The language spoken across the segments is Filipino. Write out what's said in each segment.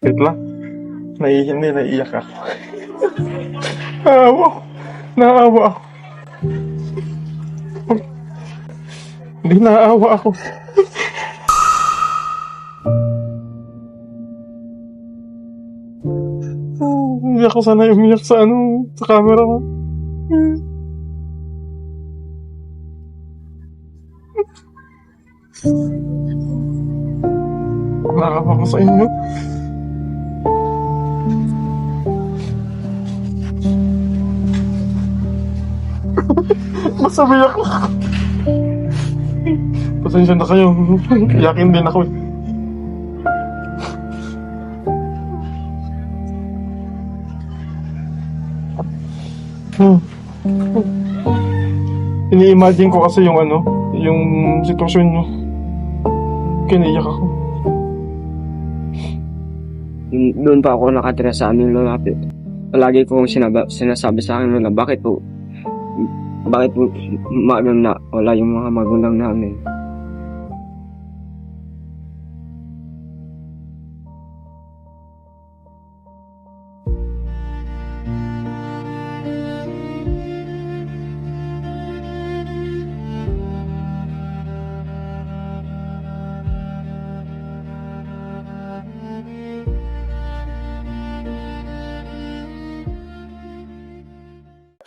Wait lang. Naiiyak ako. Naawa ako. Naawa ako. Hindi, naawa ako. Umiyak ko sana umiyak sa sa camera ko. Naawa ko sa inyo. Masabi ako. Pasensya na kayo. Iyakin din ako eh. Ini-imagine ko kasi yung yung sitwasyon nyo. Kiniyak ako. Doon pa ako nakatira sa aming lola. Lagi kong sinasabi sa akin lola, bakit po na wala yung mga magulang namin.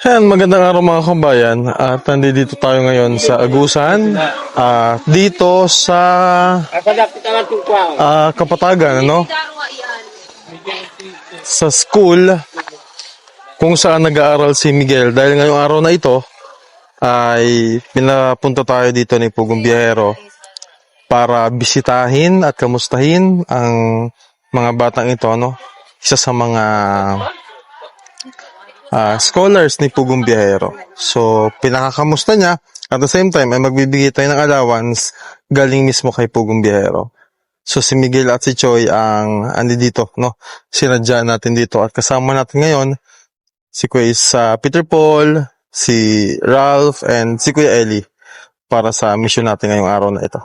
Ayan, magandang araw mga kabayan. At nandito tayo ngayon sa Agusan. Dito sa Kapatagan, sa school kung saan nag-aaral si Miguel. Dahil ngayong araw na ito ay pinapunta tayo dito ni Pugong Biyahero para bisitahin at kamustahin ang mga batang ito, isa sa mga scholars ni Pugong Biyahero. So, pinakakamusta niya. At the same time, ay magbibigay tayo ng allowance galing mismo kay Pugong Biyahero. So, si Miguel at si Choi ang andi dito, sinadya natin dito. At kasama natin ngayon, si Kuya Peter Paul, si Ralph, and si Kuya Eli para sa mission natin ngayong araw na ito.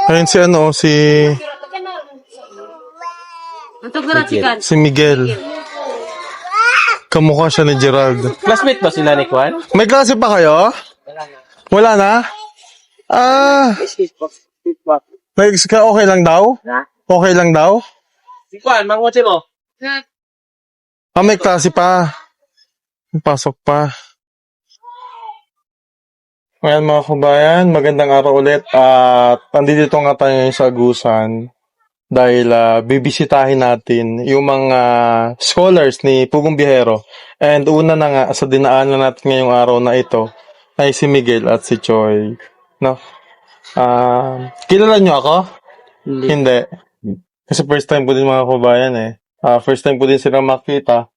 Ayun si Miguel. Kamukha siya ni Gerald. Classmate ba sila ni Kwan? May klase pa kayo? Wala na? Okay lang daw? Okay lang daw? Si Kwan, mangotse mo? May klase pa. Pasok pa. Ngayon mga kabayan, magandang araw ulit. At andito nga tayo sa Agusan. Dahil bibisitahin natin yung mga scholars ni Pugong Biyahero. And una na nga, sa dinaanan natin ngayong araw na ito, ay si Miguel at si Choi. Kilala nyo ako? Hindi. Kasi first time po din mga kabayan first time po din sila makita.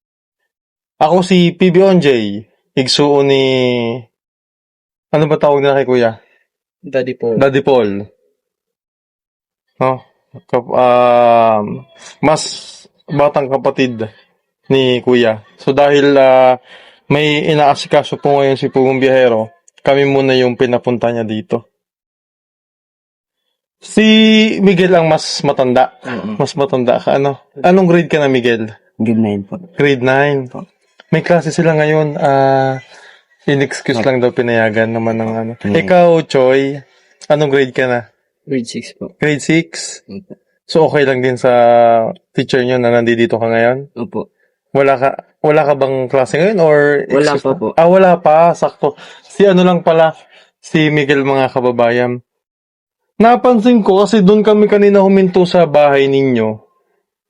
Ako si PB Onjay. Igsuo ni... Ano ba tawag nila kay Kuya? Daddy Paul. Daddy Paul. Mas batang kapatid ni Kuya. So dahil may inaasikaso po ngayon si Pugong Biyahero, kami muna yung pinapunta niya dito. Si Miguel ang mas matanda. Mas matanda ka, Anong grade ka na, Miguel? Grade 9 po. Grade 9. May klase sila ngayon. In-excuse lang daw pinayagan naman ng Ikaw, Choi, anong grade ka na? Grade 6 po. Grade 6? So okay lang din sa teacher nyo na nandito ka ngayon? Opo. Wala ka bang klase ngayon or Wala pa po. Wala pa, sakto. Si lang pala, si Miguel mga kababayan. Napansin ko kasi doon kami kanina huminto sa bahay ninyo.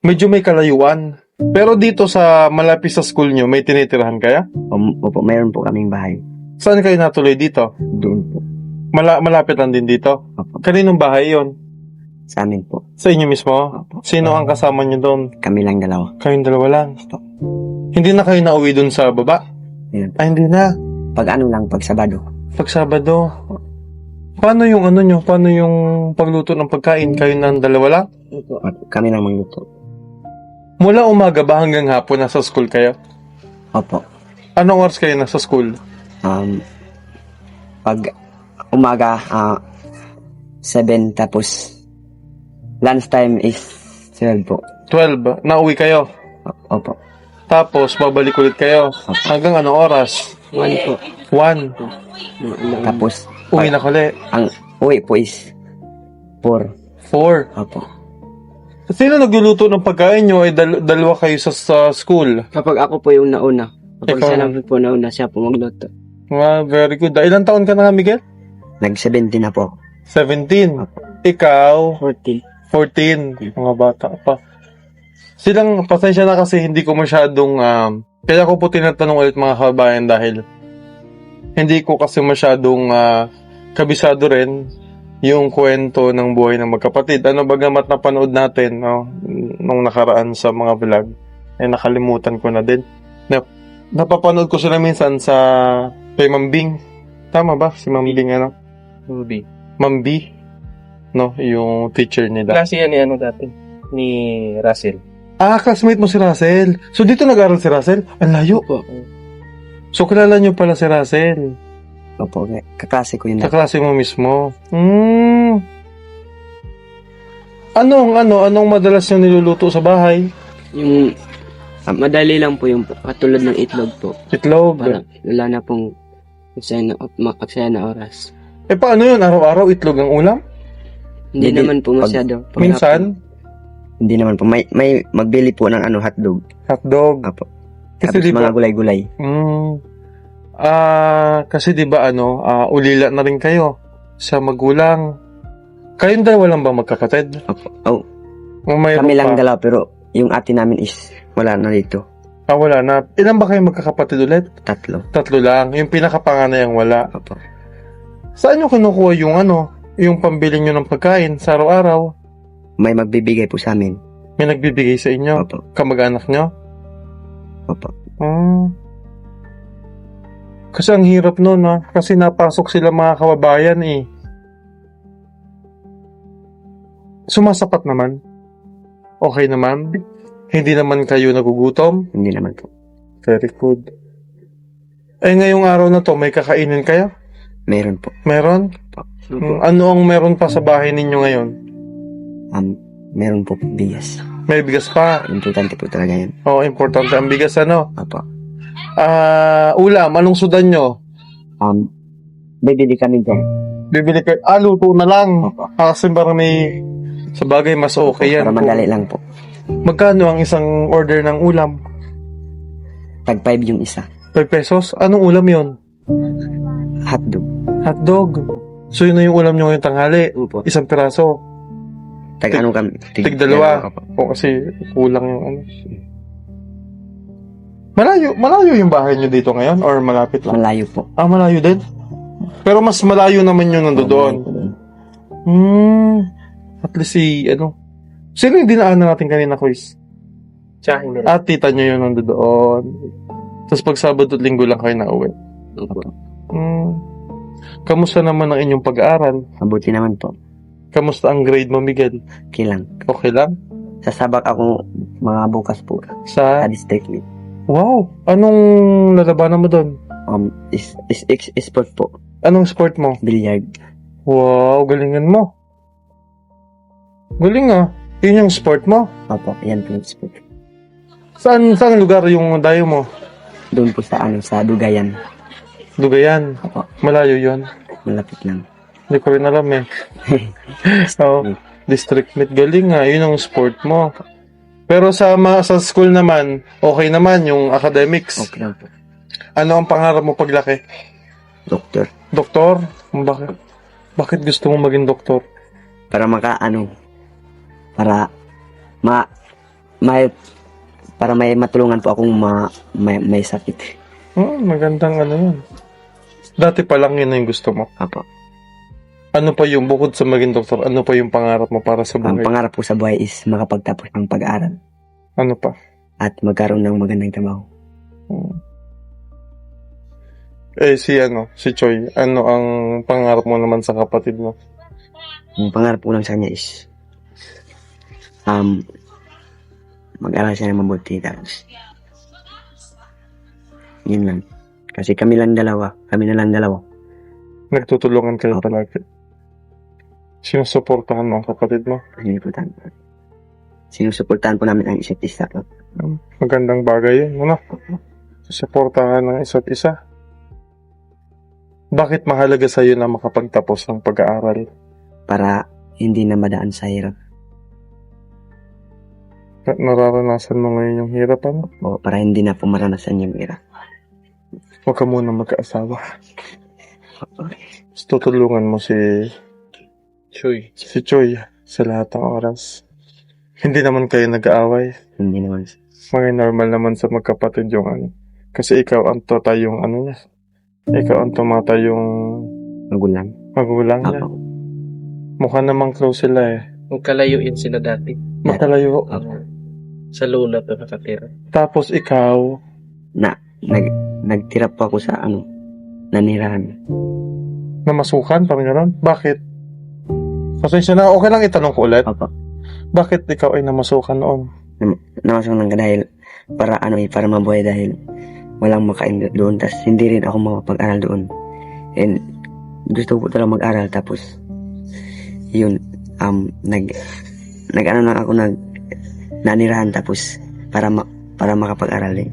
Medyo may kalayuan. Pero dito sa malapit sa school nyo, may tinitirahan kaya? Opo, mayroon po kaming bahay. Saan kayo natuloy dito? Doon po. Malapit lang din dito? Opo. Kaninong bahay yon? Sa amin po. Sa inyo mismo? Opo. Sino ang kasama nyo doon? Kami lang dalawa. Kayong dalawa lang? Hindi na kayo nauwi doon sa baba? Ayan. Hindi na. Pag pag Sabado. Pag Sabado. Paano yung nyo? Paano yung pagluto ng pagkain? Kayo ng dalawa lang? Kami lang magluto. Mula umaga ba hanggang hapon nasa school kayo? Opo. Anong oras kayo nasa school? Pag umaga, 7 tapos Lunch time is 12 po. 12. Nauwi kayo. Opo. Tapos, babalik ulit kayo. Hanggang anong oras? 1 po. 1. Tapos, Uwi na kuli. ang uwi po is 4. 4. Opo. Sino nagluluto ng pagkain nyo? Ay dalawa kayo sa school. Kapag ako po yung nauna, kapag Ikaw siya na. naman po nauna, siya po magluto. Very good. Ilang taon ka na nga, Miguel? Nag-17 na po ako. 17. Ikaw? 14. 14. Mga bata pa. Silang, pasensya na kasi hindi ko masyadong, kaya ko po tinatanong ulit mga kabayan dahil hindi ko kasi masyadong kabisado rin yung kwento ng buhay ng magkapatid. Ano bagamat napanood natin no, nung nakaraan sa mga vlog, ay nakalimutan ko na din. Napapanood ko sila minsan sa kay Mambing. Tama ba? Si Mambing ano? Ruby. Mambi. No, yung teacher nila. Klase yan ni ano dati? Ni Russell. Classmate mo si Russell. So, dito nag-aral si Russell? Ang layo. Opo. So, kilala nyo pala si Russell. Opo. Kaklase ko yun. Kaklase mo mismo. Anong madalas nyo niluluto sa bahay? Yung madali lang po yung katulad ng itlog po. Itlog. Para wala na pong aksaya na oras. Paano yun? Araw-araw itlog ang ulam? Hindi Hindi, naman po masyado. Pag Minsan, Hindi naman po. May magbili po ng hotdog. hotdog. Opo. Kasi Tapos di ba, mga gulay-gulay. kasi di ba ulila na rin kayo sa magulang. Kayong dalawa lang ba magkapatid? Opo. Oh, O mayroon kami lang pa? dalawa pero yung ate namin is wala na dito. Wala na. Ilan ba kayo magkakapatid ulit? 3. 3 lang. Yung pinakapanganay ang wala. Opo. Saan nyo kinukuha yung pambili nyo ng pagkain sa araw-araw? May magbibigay po sa amin. May nagbibigay sa inyo? Opo. Kamag-anak nyo? Opo. Kasi ang hirap nun, kasi napasok sila mga kababayan eh. Sumasapat naman? Okay naman? Hindi naman kayo nagugutom? Hindi naman po. Very good. Ngayong araw na to, may kakainin kayo? Meron po. Meron? Ano ang meron pa sa bahay ninyo ngayon? Meron po bigas. May bigas pa. Importante po talaga yan. Importante ang bigas, Opo. Ulam, anong sudan nyo? Bibili kami dyan. Bibili kayo, luto na lang. Opo. Kasi parang may, sa bagay, mas okay yan. Para madali lang po. Magkano ang isang order ng ulam? Tag 5 yung isa. 5 pesos? Anong ulam yon? Hotdog. Hotdog. So yun na yung ulam nyo ngayong tanghali. Opo. Isang piraso. Tag ano kami? Tig dalawa. Opo. O kasi kulang yung ano. Malayo yung bahay nyo dito ngayon? Or malapit lang? Malayo po. Malayo din? Pero mas malayo naman yung nandoon. At least sino yung dinaanan natin kanina, Chris? Tsahin nila. Tita nyo yun nandoon. Tapos pag Sabado at Linggo lang kayo nauwi. Opo. Kamusta naman ang inyong pag-aaral? Mabuti naman po. Kamusta ang grade mo, Miguel? Okay lang. Okay lang? Sasabak ako mga bukas po Sa sa district league. Wow! Anong lalabanan mo doon? Sport po. Anong sport mo? Billiard. Wow! Galingan mo. Galing Yun yung sport mo. Opo. Yan po yung sport. Saan lugar yung dayo mo? Doon po sa sa Dugayan. Dugayan. Opo. Malayo yun. Malapit lang. Hindi ko rin alam eh. District meet. Galing Yun ang sport mo. Pero sa school naman, okay naman yung academics. Okay lang po. Ano ang pangarap mo paglaki? Doktor. Doktor? Bakit? Bakit gusto mo maging doktor? Para para may matulungan po akong may sakit. Magandang yun. Dati pa lang yun yung gusto mo. Apo. Ano pa yung, bukod sa maging doktor, ano pa yung pangarap mo para sa Ang buhay? pangarap po sa buhay is makapagtapos ng pag-aaral Ano pa? at magkaroon ng magandang trabaho. Si Choi, ano ang pangarap mo naman sa kapatid mo? Ang pangarap ko lang sa kanya is mag-aral siya ng mabuti tapos yun lang. Kasi kami na lang dalawa. Nagtutulungan kayo palagi. Sinusuportahan mo ang kapatid mo. Sinusuportahan po namin ang isa't isa. Magandang bagay yun, ano? Susuportahan ng isa't isa. Bakit mahalaga sa'yo na makapagtapos ng pag-aaral? Para hindi na madaan sa hirap. Nararanasan mo ngayon yung hirap, ano? O para hindi na po maranasan yung hirap. Huwag ka muna magkaasawa. Tutulungan mo si Choy sa lahat ng oras. Hindi naman kayo nag-aaway. Hindi naman. Mga normal naman sa magkapatid yung ano. Kasi ikaw ang tota yung ano niya. Ikaw ang tumata yung magulang niya. Apo. Mukha namang close sila eh. Magkalayuin sila dati. Makalayo. Sa lola to nakatira. Tapos ikaw, Nagtira po ako sa nanirahan. namasukan, parang gano'n. Bakit? Pasensya na, okay lang itanong ko ulit. Apo. Bakit ikaw ay namasukan noon? Namasok lang dahil para para mabuhay dahil walang makain doon. Tas hindi rin ako makapag-aral doon. And gusto ko talaga mag-aral. Tapos yun, nanirahan tapos para makapag-aral eh.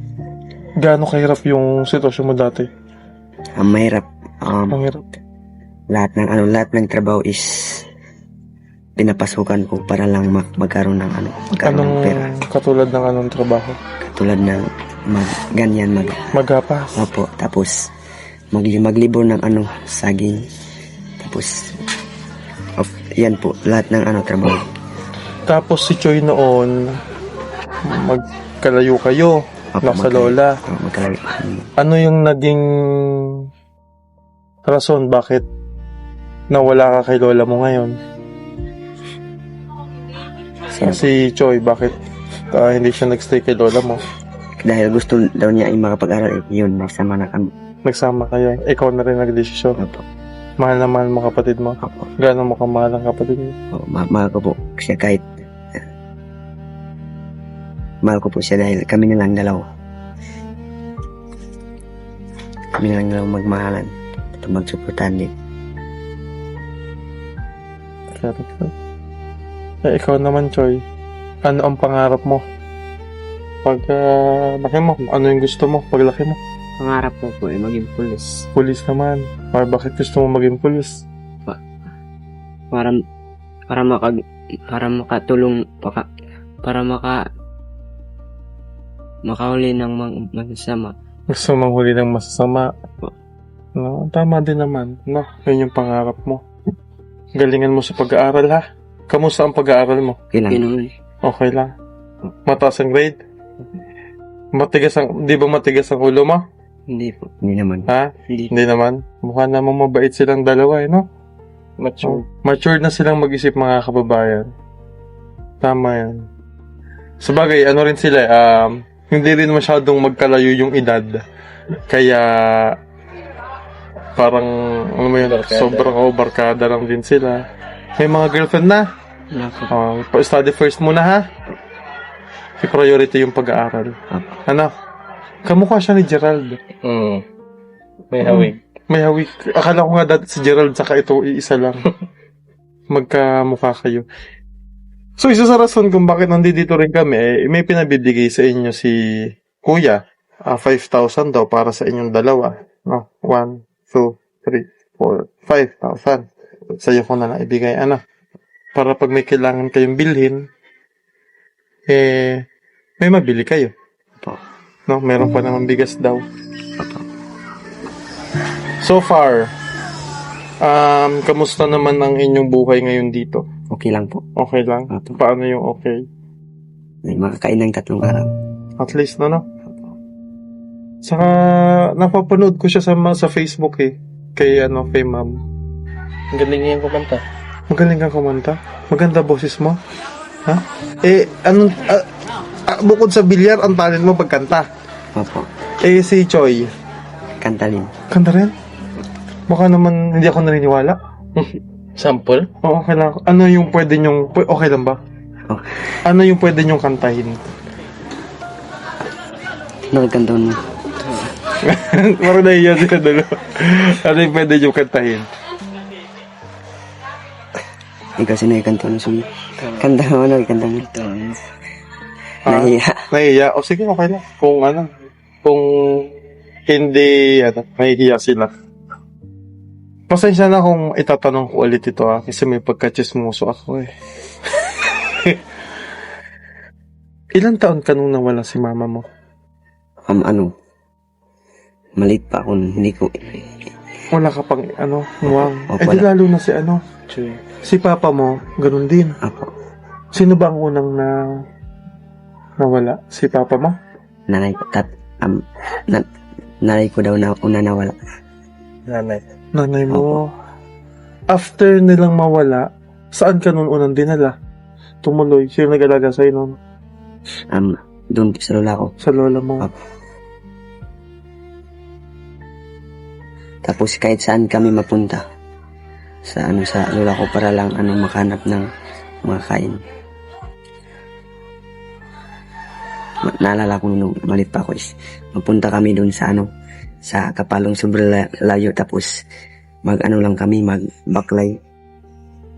Gaano kahirap yung sitwasyon mo dati? Mahirap. Ang hirap. Lahat ng trabaho is pinapasukan ko para lang magkaroon ng Anong pera. katulad ng anong trabaho? Tulad ng Maghapas. opo, tapos maglibor ng saging. Tapos yan po, lahat ng trabaho. Tapos si Choy noon, magkalayo kayo. Opo, Nasa lola. magkalayo. Ano yung naging rason bakit nawala ka kay lola mo ngayon? Si Choy, bakit hindi siya nagstay kay lola mo? Dahil gusto daw niya ay makapag-aral yun, nagsama na kami. Nagsama kayo. Ikaw na rin nagdesisyon. Opo. Mahal na mahal mo kapatid mo. Opo. Gaano mo kamahal ang kapatid mo? Mahal ko po siya kahit mahal ko po siya dahil kami na lang dalaw. Kami na lang dalaw magmahalan at magsuportahan din. Correct. Ikaw naman, Choy. Ano ang pangarap mo? Pag laki mo, ano yung gusto mo paglaki mo? Pangarap ko po ay maging pulis. Pulis naman. Bakit gusto mo maging pulis? Para makatulong makahuli ng masasama. Gusto mong huli ng masasama. No, tama din naman. No, yun yung pangarap mo. Galingan mo sa pag-aaral, ha? Kamusta ang pag-aaral mo? Okay lang. Ganun. Okay lang. Mataas ang grade? Di ba matigas ang ulo mo? Hindi po. Hindi naman. Ha? Hindi. Hindi naman. Mukha namang mabait silang dalawa, no? Mature. Matured na silang mag-isip, mga kababayan. Tama yan. Sabagay, ano rin sila, hindi rin masyadong magkalayo yung edad. Kaya, parang, ano mo yun, sobrang barkada lang din sila. May mga girlfriend na. Pa-study first muna, ha? I-priority yung pag-aaral. Ano? Kamukha siya ni Gerald. May hawig. May hawik. Akala ko nga dati si Gerald saka ito iisa lang. Magkamukha kayo. So, isa sa rason kung bakit nandito rin kami, may pinabibigay sa inyo si Kuya. 5,000 daw para sa inyong dalawa. 1, 2, 3, 4, 5,000. Sa'yo ko na lang ibigay. Para pag may kailangan kayong bilhin, may mabili kayo. No, meron pa naman bigas daw. So far, kamusta naman ang inyong buhay ngayon dito? Okay lang po. Okay lang? Opo. Paano yung okay? May makakain ng 3 araw. At least, no? Saka, napapanood ko siya sa Facebook kay ma'am. Ang galing niyang kumanta. Magaling kang kumanta. Maganda boses mo. Ha? Bukod sa bilyar, ang talent mo pagkanta. Opo. Si Choy, Kantalin. kanta rin? Baka naman, hindi ako naniniwala. Sample? Oo, okay lang. Ano yung pwede nyong, okay lang ba? Okay. Ano yung pwede nyong kantahin? Nagkanta mo. Parang nahiya siya dalo. Ano yung pwede nyong kantahin? Ikaw sinay kanta ng sunod. Kanta mo ano, kanta mo. Nahiya. Nahihiya? O sige, okay lang. Kung hindi, nahihiya sila. Pasensya na kung itatanong ko ulit ito kasi may pagka-chismoso ako eh. Ilang taon ka nung nawala si mama mo? Malit pa ako, hindi ko, Wala ka pang nuwang. Oh, Di wala. lalo na si Choy. si papa mo, ganun din. ako, Sino ba ang unang nawala? Si papa mo? nanay ko, nanay ko daw na una nawala. Nanay. Nanay mo. After nilang mawala, saan ka nun unang dinala? Tumuloy. Sino nag-alaga sa'yo nun? Doon sa lola ko. Sa lola mo. Opo. Tapos kahit saan kami mapunta, sa lola ko para lang makahanap ng mga kain. Naalala ko nung malit pa ako is, mapunta kami doon sa sa Kapalong sobrang layo, tapos lang kami, magbaklay.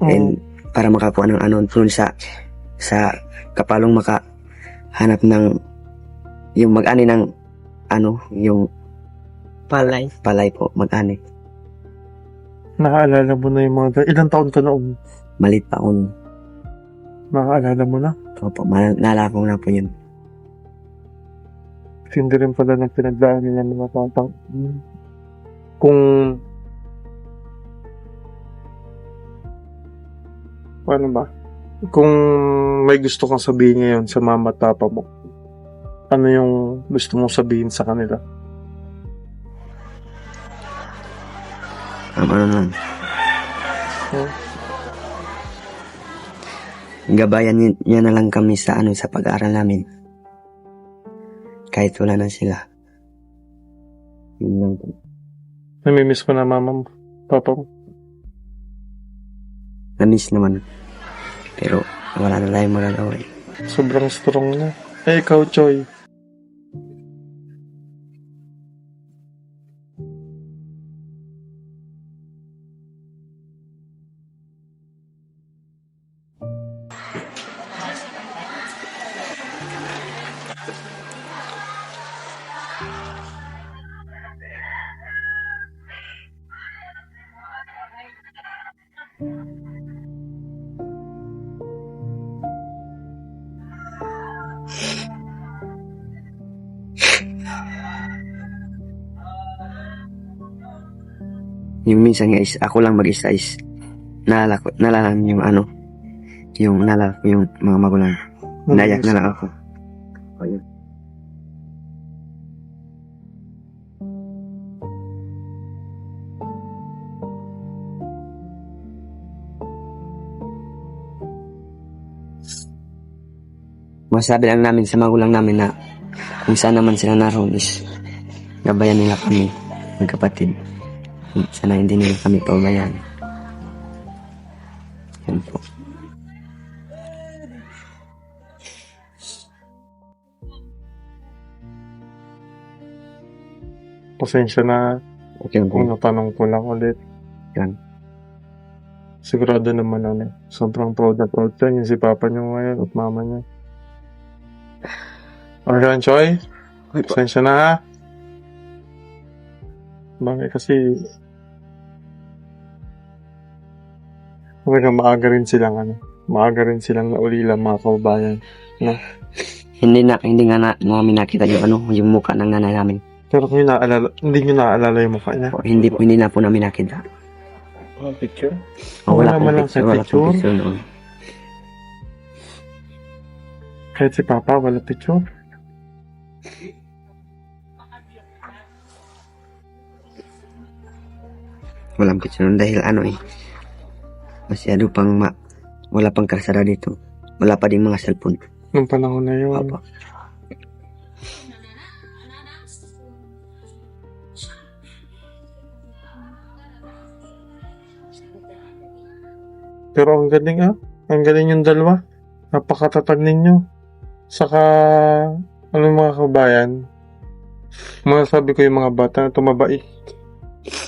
And para makakuha ng doon sa Kapalong makahanap ng yung mag-ani ng yung palay po, mag-ani. Nakaalala mo na yung mga... Ilang taon ka noon? Malit pa ako. Nakaalala mo na? Opo, naalala ko na po yun. Hindi rin pala ng pinagdaan nila ng mga tatang. Kung... Paano ba? Kung may gusto kang sabihin ngayon sa mama at papa mo, ano yung gusto mong sabihin sa kanila? Gabayan niya na lang kami sa sa pag-aaral namin. Kahit wala na sila. Yun lang po. Namimiss ko na mama mo, papa mo. Na-miss naman. Pero wala na tayong magagawa eh. Sobrang strong na. Ikaw, Choy. Yung minsan nga is, ako lang mag-isa is, naalala yung naalala ko yung mga magulang. Nayak na lang ako. O yun. Masabi lang namin sa magulang namin na kung saan naman sila naroon is gabayan nila kami, magkapatid. Sana hindi nila kami pabayaan. Yan po. Pasensya na Okay po. kung natanong ko lang ulit. Yan. Sigurado naman sobrang proud na proud sa inyo si papa niyo ngayon at mama niya. Okay, Choy? Pasensya na ha? Bakit kasi maaga rin silang naulila mga kababayan. No? Hindi nga namin nakita yung mukha ng nanay namin. Pero kung hindi nyo naaalala yung mukha niya. O, hindi na po namin nakita. Picture? O, Wala pong man lang sa wala picture? pong picture noon. Kahit si papa, wala picture. Walang picture noon dahil masyado pang wala pang kasara dito. Wala pa ding mga cellphone. Nung panahon na yun. Opo. Pero ang galing Ang galing yung dalawa. Napakatatag ninyo. Saka, mga kabayan, masasabi ko yung mga bata na tumabait.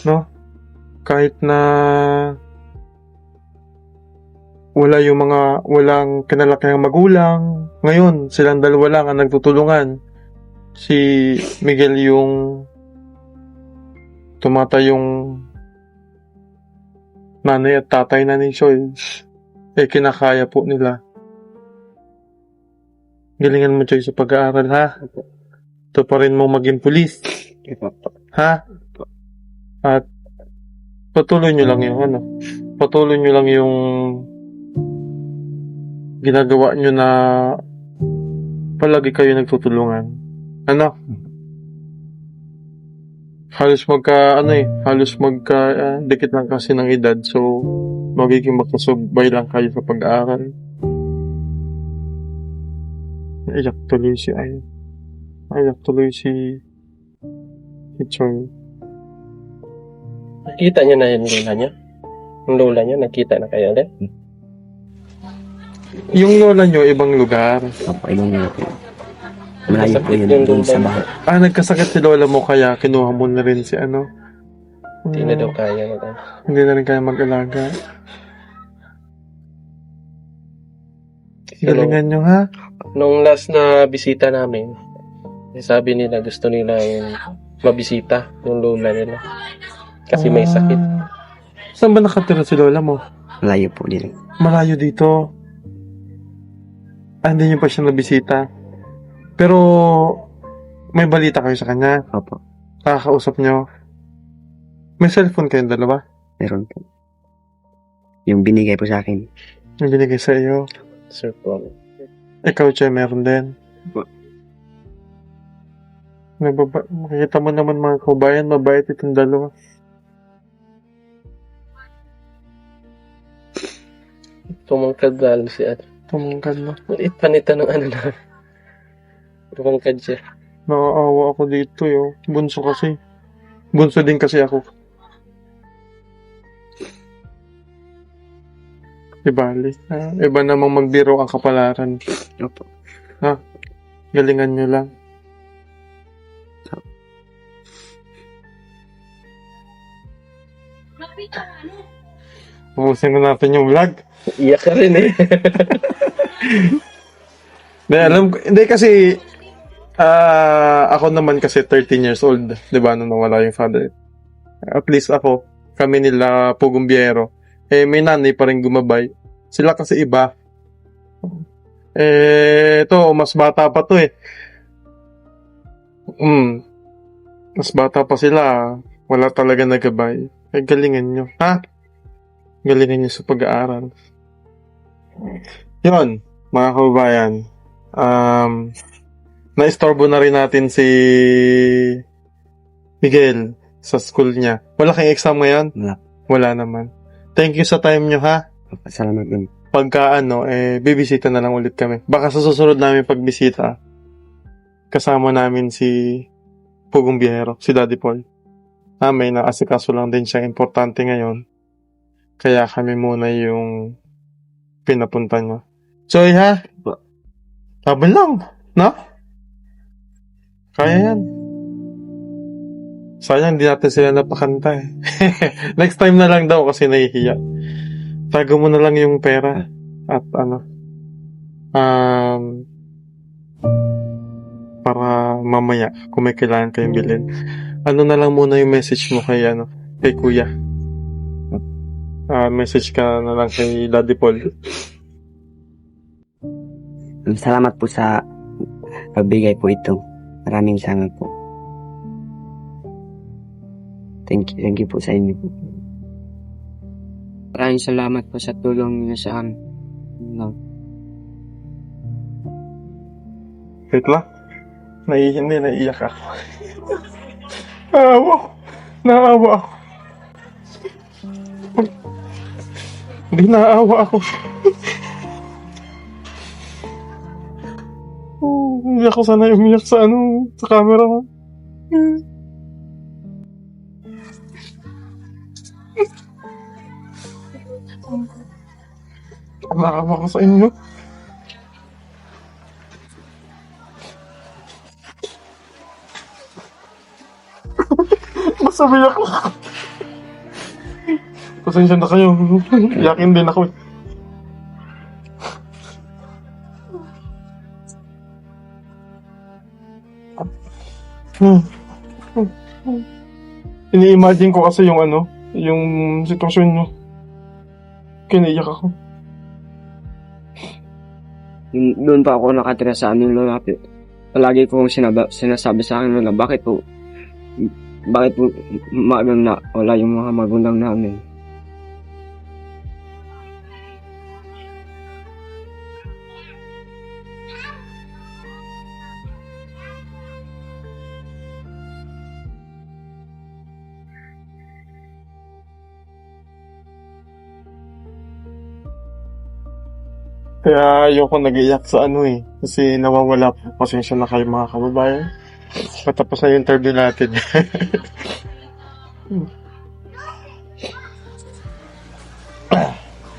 No? Kahit na walang kinalakihang magulang. Ngayon, silang dalawa lang ang nagtutulungan. Si Miguel yung tumatayong nanay at tatay na ni Choi. Kinakaya po nila. Galingan mo, Choi, sa pag-aaral, ha? Ito pa rin mo maging pulis. Ha? At patuloy nyo lang yung patuloy nyo lang yung ginagawa nyo na palagi kayo nagtutulungan. Halos magka dikit lang kasi ng edad, so magiging magkasubay lang kayo sa pag-aaral. Iyak tuloy si Choi. Nakita niya na yung lola niya? Yung lola niya, nakita na kayo ulit? Yung lola nyo, ibang lugar. Opo, ibang nila po. Malayo po yun doon sa bahay. Nagkasakit si lola mo kaya kinuha mo na rin si Hindi na daw kaya Hindi na rin kaya mag-alaga. Galingan nyo, ha? Nung last na bisita namin, sabi nila gusto nila yung mabisita yung lola nila. Kasi may sakit. Saan ba nakatira si lola mo? Malayo po din. Malayo dito. Hindi nyo pa siya nabisita. Pero, may balita kayo sa kanya. Opo, Nakakausap nyo. May cellphone kayong dalawa. meron po. Yung binigay po sa akin. Yung binigay sa iyo. Sir po. Ikaw, Che, meron din. Makikita mo naman mga kabayan, mabait itong dalawa. Tumangkad lalo si Ate. Tumangkad na. Maliit panita ng na. Tumangkad siya. Nakaawa ako dito, yo. Bunso kasi. Bunso din kasi ako. Ibali. Iba namang magbiro ang kapalaran. Opo. Galingan nyo lang. Ubusin na natin yung vlog. Iyak ka rin eh. Hindi kasi ako naman kasi 13 years old, 'di ba, nung nawala yung father. At least ako, kami nila Pugumbiero. May nanay pa rin gumabay. Sila kasi iba. Ito, mas bata pa to eh. Mas bata pa sila. Wala talaga nagabay. Galingan nyo. Ha? Galingan nyo sa pag-aaral. Yun, mga kababayan. Na-istorbo na rin natin si Miguel sa school niya. Wala kayong exam ngayon? Wala. Wala naman. Thank you sa time nyo, ha? Salamat din. Pagka bibisita na lang ulit kami. Baka sa susunod namin pagbisita, kasama namin si Pugong Biyahero, si Daddy Paul. May naasikaso lang din siya importante ngayon. Kaya kami muna yung pinapunta niya. Choy, ha? Laban lang, no? Kaya yan. Sayang, hindi natin sila napakanta eh. Next time na lang daw kasi nahihiya. Tago mo na lang yung pera at para mamaya kung may kailangan kayong bilhin. Na lang muna yung message mo kay Kuya. Message ka na lang kay Daddy Paul. Salamat po sa pagbigay po ito. Maraming salamat po. Thank you po sa inyo. Maraming salamat po sa tulong niyo sa amin. Wait lang. Naiiyak ako. Naawa ako. Hindi naawa ako. Hindi ako sana umiyak sa sa camera ko. Naawa ko sa inyo. Masabi ako. Pasensya na kayo. Iyakin din ako. Ini-imagine ko kasi yung yung sitwasyon nyo. Kiniyak ako. Doon pa ako nakatira sa aming lola. Palagi kong sinasabi sa akin lola, bakit po na wala yung mga magulang namin. Kaya ayoko nag-iyak sa kasi nawawala po. Pasensya na kayo mga kababayan. Patapos na yung interview natin.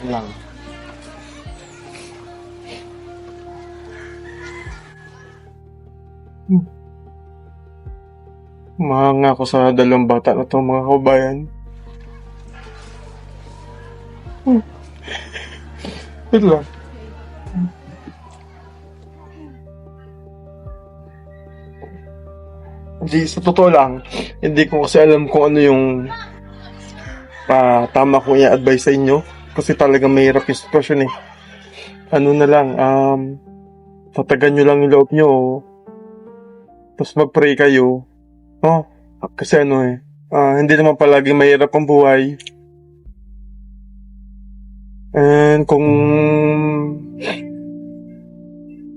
Lang. Mahanga ako sa dalawang bata na to mga kababayan. Wait lang. Hindi, sa totoo lang, hindi ko kasi alam kung ano yung tama kong i-advise sa inyo. Kasi talagang mahirap yung sitwasyon Ano na lang, tatagan nyo lang yung loob nyo. Tapos mag-pray kayo. Kasi hindi naman palagi mahirap ang buhay. And kung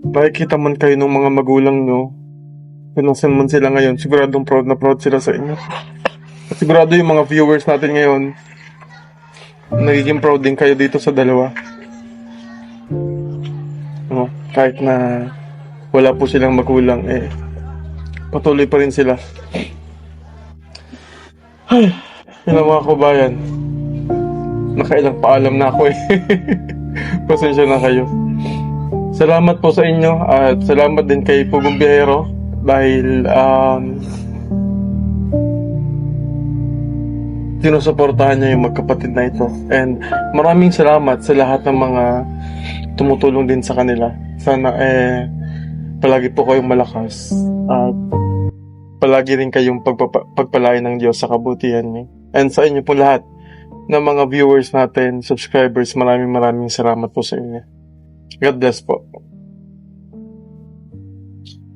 makikita man kayo ng mga magulang nyo, kung nasan man sila ngayon, siguradong proud na proud sila sa inyo. At sigurado yung mga viewers natin ngayon, nagiging proud din kayo dito sa dalawa. Kahit na wala po silang magulang, patuloy pa rin sila. Ay, yun ang mga kabayan. Nakailang paalam na ako Pasensya na kayo. Salamat po sa inyo at salamat din kay Pugong Biyahero dahil sinusuportahan niya yung magkapatid na ito. And maraming salamat sa lahat ng mga tumutulong din sa kanila. Sana palagi po kayong malakas at palagi rin kayong pagpalain ng Diyos sa kabutihan niya. And sa inyo po lahat ng mga viewers natin, subscribers, maraming salamat po sa inyo. God bless po.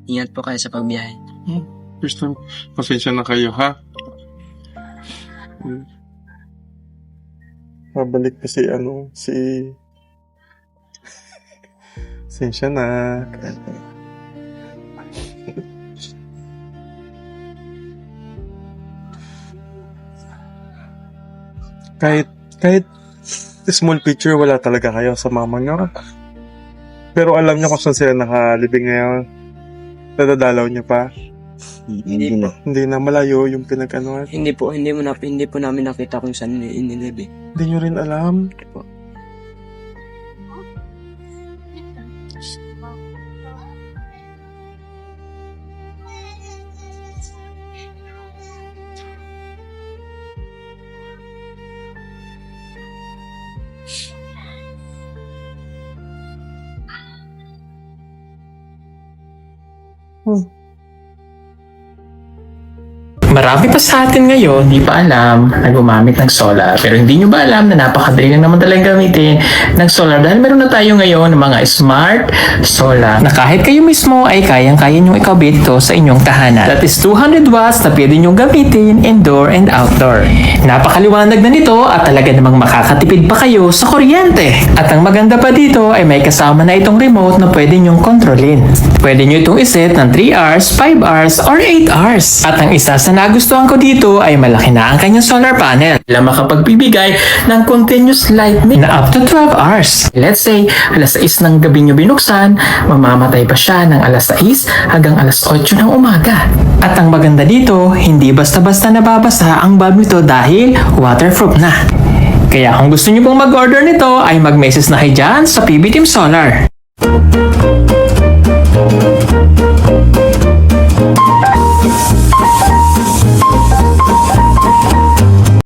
Ingat po kayo sa pagbiyahe. First time, pasensya na kayo, ha? Babalik pa si pasensya na. Kahit small picture, wala talaga kayo sa mama nyo. Pero alam nyo kung saan sila nakalibing ngayon. Nadadalaw nyo pa. Hindi na. Hindi na, malayo yung pinag-anuhan. Hindi po namin nakita kung saan inilibing. Hindi nyo rin alam. Marami pa sa atin ngayon, di pa alam na gumamit ng solar. Pero hindi nyo ba alam na napakadali lang naman talagang gamitin ng solar dahil meron na tayo ngayon ng mga smart solar na kahit kayo mismo ay kayang-kaya nyong ikabit to sa inyong tahanan. That is 200 watts na pwede nyong gamitin indoor and outdoor. Napakaliwanag na nito at talaga namang makakatipid pa kayo sa kuryente. At ang maganda pa dito ay may kasama na itong remote na pwede nyong kontrolin. Pwede nyo itong iset ng 3 hours, 5 hours, or 8 hours. At ang isa sa nagustuhan ko dito ay malaki na ang kanyang solar panel na makapagbibigay ng continuous lightning na up to 12 hours. Let's say, alas 6 ng gabi nyo binuksan, mamamatay pa siya ng alas 6 hanggang alas 8 ng umaga. At ang maganda dito, hindi basta-basta nababasa ang bulb nito dahil waterproof na. Kaya kung gusto nyo pong mag-order nito ay mag-message na kayo dyan sa PB Team Solar.